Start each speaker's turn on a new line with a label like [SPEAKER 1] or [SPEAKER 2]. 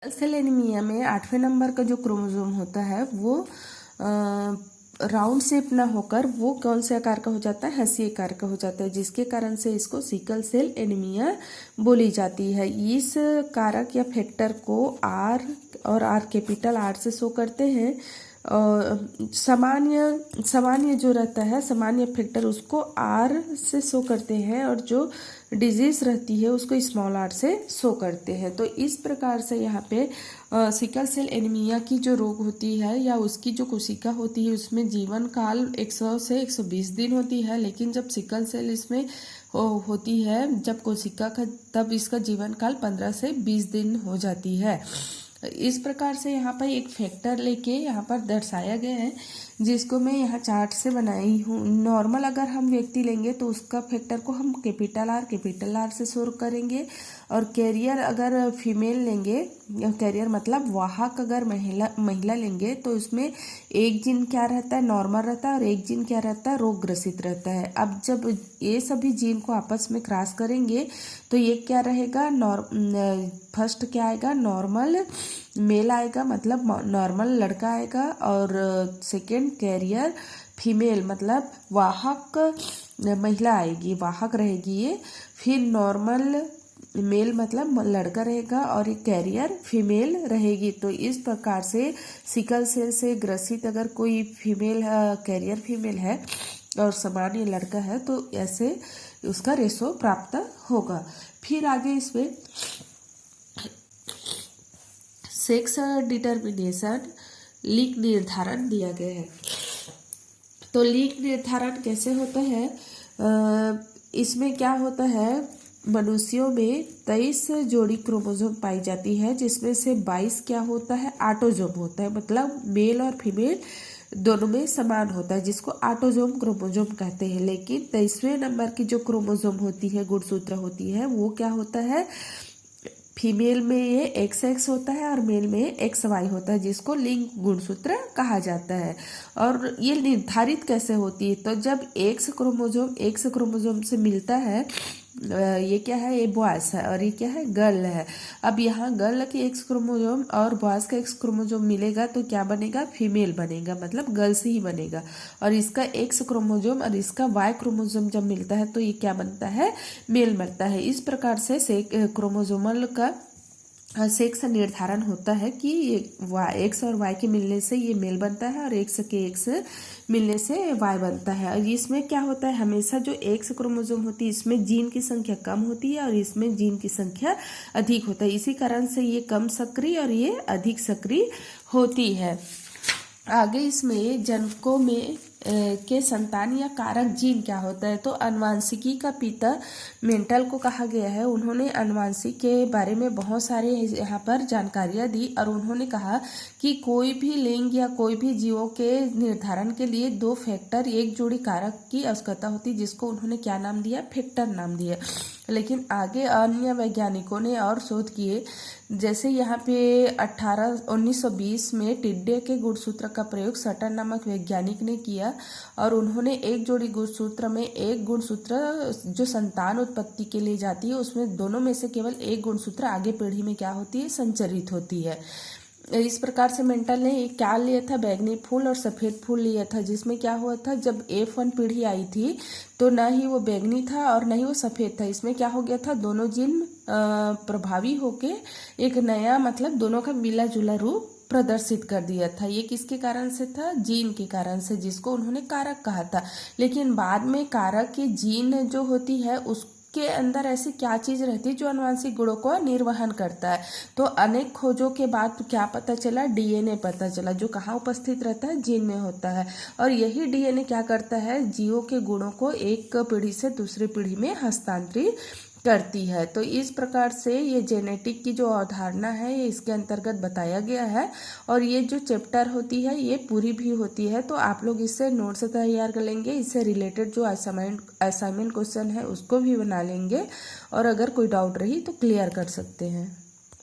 [SPEAKER 1] Cell anaemia में 8वें number का जो क्रोमोसोम होता है वो राउंड शेप ना होकर वो कौन से आकार का हो जाता है, हंसी आकार का हो जाता है, जिसके कारण से इसको सिकल सेल एनीमिया बोली जाती है। इस कारक या फैक्टर को आर और आर कैपिटल आर से शो करते हैं। सामान्य जो रहता है, सामान्य फैक्टर, उसको आर से शो करते हैं और जो डिजीज रहती है उसको स्मॉल आर से शो करते हैं। तो इस प्रकार से यहाँ पे सिकल सेल एनीमिया की जो रोग होती है या उसकी जो कोशिका होती है उसमें जीवन काल 100 से 120 दिन होती है, लेकिन जब सिकल सेल इसमें होती है जब कोशिका का, तब इसका जीवन काल 15 से 20 दिन हो जाती है। इस प्रकार से यहाँ पर एक फैक्टर लेके यहाँ पर दर्शाया गया है, जिसको मैं यहाँ चार्ट से बनाई हूँ। नॉर्मल अगर हम व्यक्ति लेंगे तो उसका फैक्टर को हम कैपिटल आर से शो करेंगे, और कैरियर अगर फीमेल लेंगे, कैरियर मतलब वाहक अगर महिला लेंगे तो उसमें एक जीन क्या रहता है, नॉर्मल रहता है, और एक जीन क्या रहता है, रोग ग्रसित रहता है। अब जब ये सभी जीन को आपस में क्रॉस करेंगे तो ये क्या रहेगा, फर्स्ट क्या आएगा, नॉर्मल मेल आएगा, मतलब नॉर्मल लड़का आएगा, और सेकेंड कैरियर फीमेल मतलब वाहक महिला आएगी, वाहक रहेगी ये। फिर नॉर्मल मेल मतलब लड़का रहेगा और एक कैरियर फीमेल रहेगी। तो इस प्रकार से सिकल सेल से ग्रसित अगर कोई फीमेल कैरियर फीमेल है और सामान्य लड़का है तो ऐसे उसका रेशो प्राप्त होगा। फिर आगे इसमें सेक्स डिटर्मिनेशन लिंग निर्धारण दिया गया है। तो लिंग निर्धारण कैसे होता है, इसमें क्या होता है, मनुष्यों में 23 जोड़ी क्रोमोसोम पाई जाती है, जिसमें से 22 क्या होता है, ऑटोसोम होता है, मतलब मेल और फीमेल दोनों में समान होता है, जिसको ऑटोसोम क्रोमोसोम कहते हैं। लेकिन 23वें नंबर की जो क्रोमोसोम होती है, गुणसूत्र होती है, वो क्या होता है, फीमेल में ये XX होता है और मेल में XY होता है, जिसको लिंग गुणसूत्र कहा जाता है। और ये निर्धारित कैसे होती है, तो जब एक्स क्रोमोसोम से मिलता है, ये क्या है, ये बॉयज है और ये क्या है, गर्ल है। अब यहाँ गर्ल के एक्स क्रोमोसोम और बॉयज का एक्स क्रोमोसोम मिलेगा तो क्या बनेगा, फीमेल बनेगा, मतलब गर्ल्स ही बनेगा। और इसका एक्स क्रोमोसोम और इसका वाई क्रोमोसोम जब मिलता है तो ये क्या बनता है, मेल बनता है। इस प्रकार से क्रोमोसोमल का सेक्स निर्धारण होता है कि ये एक्स और वाई के मिलने से ये मेल बनता है और एक्स के एक्स मिलने से वाई बनता है। और इसमें क्या होता है, हमेशा जो एक्स क्रोमोसोम होती है इसमें जीन की संख्या कम होती है और इसमें जीन की संख्या अधिक होता है, इसी कारण से ये कम सक्रिय और ये अधिक सक्रिय होती है। आगे इसमें जनकों में के संतान या कारक जीन क्या होता है, तो अनुवांशिकी का पिता मेंटल को कहा गया है। उन्होंने अनुवांशिक के बारे में बहुत सारे यहाँ पर जानकारियाँ दी और उन्होंने कहा कि कोई भी लिंग या कोई भी जीवों के निर्धारण के लिए 2 फैक्टर, एक जोड़ी कारक की आवश्यकता होती, जिसको उन्होंने क्या नाम दिया, फैक्टर नाम दिया। लेकिन आगे अन्य वैज्ञानिकों ने और शोध किए, जैसे यहाँ पे 1920 में टिड्डे के गुणसूत्र का प्रयोग सटर नामक वैज्ञानिक ने किया और उन्होंने एक जोड़ी गुणसूत्र में एक गुणसूत्र जो संतान उत्पत्ति के लिए जाती है उसमें दोनों में से केवल एक गुणसूत्र आगे पीढ़ी में क्या होती है, संचरित होती है। इस प्रकार से मेंटल ने एक क्या लिया था, बैगनी फूल और सफ़ेद फूल लिया था, जिसमें क्या हुआ था, जब F1 पीढ़ी आई थी तो ना ही वो बैगनी था और ना ही वो सफ़ेद था। इसमें क्या हो गया था, दोनों जीन प्रभावी होके एक नया, मतलब दोनों का मिला जुला रूप प्रदर्शित कर दिया था। ये किसके कारण से था, जीन के कारण से, जिसको उन्होंने कारक कहा था। लेकिन बाद में कारक की जीन जो होती है उस के अंदर ऐसी क्या चीज़ रहती है जो अनुवांशिक गुणों को निर्वहन करता है। तो अनेक खोजों के बाद क्या पता चला, DNA पता चला, जो कहाँ उपस्थित रहता है, जीन में होता है। और यही DNA क्या करता है, जीवों के गुणों को एक पीढ़ी से दूसरी पीढ़ी में हस्तांतरित करती है। तो इस प्रकार से ये जेनेटिक की जो अवधारणा है ये इसके अंतर्गत बताया गया है और ये जो चैप्टर होती है ये पूरी भी होती है। तो आप लोग इससे नोट्स तैयार कर लेंगे, इससे रिलेटेड जो असाइनमेंट क्वेश्चन है उसको भी बना लेंगे और अगर कोई डाउट रही तो क्लियर कर सकते हैं।